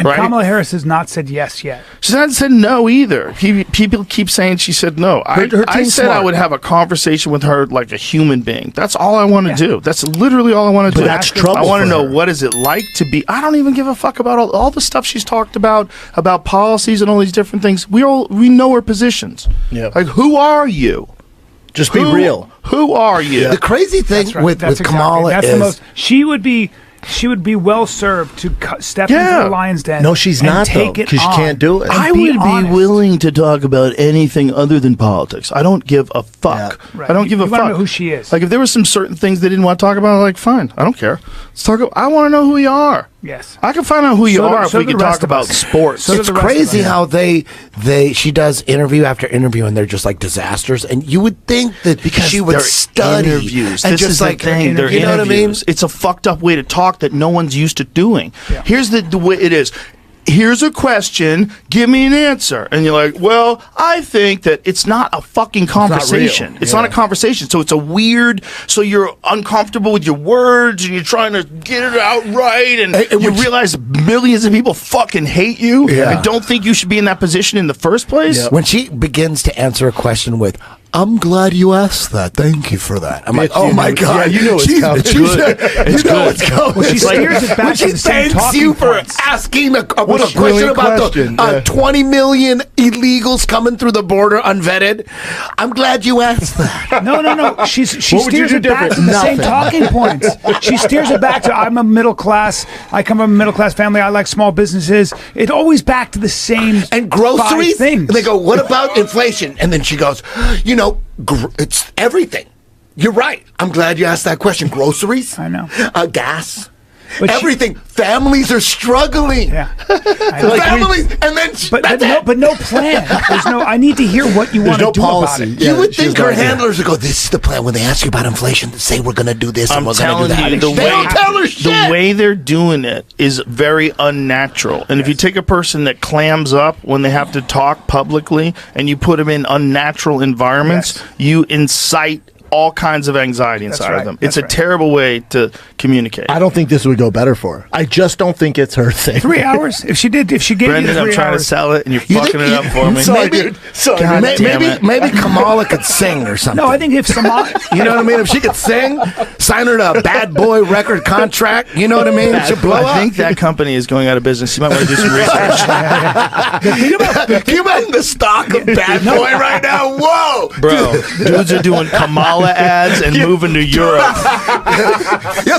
And right? Kamala Harris has not said yes yet. She hasn't said no either. People keep saying she said no. I team's said smart. I would have a conversation with her like a human being. That's all I want to do. That's literally all I want to do. that's trouble I want to for know her. what is it like to be. I don't even give a fuck about all the stuff she's talked about policies and all these different things. We know her positions. Yeah. Like, who are you? Just be real. Who are you? The crazy thing That's right. with That's exactly- Kamala that's is the most. She would be well served to step into the lion's den. No, she's and not, though, take it 'cause she on can't do it. and I be would be honest. willing to talk about anything other than politics. I don't give a fuck. Yeah. Right. I don't give a You wanna fuck know who she is. Like, if there were some certain things they didn't want to talk about, I'm like, fine, I don't care. Let's talk. I want to know who you are. Yes. I can find out who you So do- are if so we do can the talk rest of about us. sports. So do It's the rest of crazy us. how she does interview after interview and they're just like disasters, and you would think that she would they're study interviews. and This just is like the thing. They're you know what I mean? interviews. It's a fucked up way to talk that no one's used to doing. Yeah. Here's the way it is. Here's a question, give me an answer. And you're like, well, I think that it's not a fucking conversation. It's not a conversation. So it's a weird, so you're uncomfortable with your words and you're trying to get it out right. And you realize millions of people fucking hate you and don't think you should be in that position in the first place. When she begins to answer a question with, "I'm glad you asked that. Thank you for that." I'm like, Bitch, "Oh you my know- god, yeah, you know it's coming. It's good. It's You know good. it's coming." Well, she steers it back when to she the same thanks talking you for points. asking a question brilliant about question, the yeah. 20 million illegals coming through the border unvetted. I'm glad you asked that. No. She What would you steers do it back different? to the same Nothing. talking points. She steers it back to I'm a middle class. I come from a middle class family. I like small businesses. It's always back to the same And groceries. five things. And they go, "What about inflation?" And then she goes, "It's everything." You're right. I'm glad you asked that question. Groceries. I know. Gas. But she- Everything. Families are struggling. Yeah. I know. Families, and then But no plan. There's no. I need to hear what you want to no do policy. about it. Yeah, you would she has think no her idea. handlers would go, "This is the plan." When they ask you about inflation, say we're going to do this and I'm we're going to do telling that. you, the They don't tell her the shit. way they're doing it is very unnatural. And if you take a person that clams up when they have to talk publicly and you put them in unnatural environments, Yes. you incite all kinds of anxiety inside right. of them. That's It's a right. terrible way to communicate. I don't think this would go better for her. I just don't think it's her thing. 3 hours. If she gave Brendan, you 3 I'm trying to hours. sell it and you're You fucking think it up for me. Sorry, Maybe- dude. Sorry, God dude. damn it. Maybe Kamala could sing or something. No, I think if Samantha. You know what I mean? If she could sing, sign her to a bad boy record contract, you know what I mean? She'll blow I up. think that company is going out of business. You might want to do some research. Can you imagine the stock of bad boy right now? Whoa! Bro, dudes are doing Kamala ads and moving to Europe. Yeah,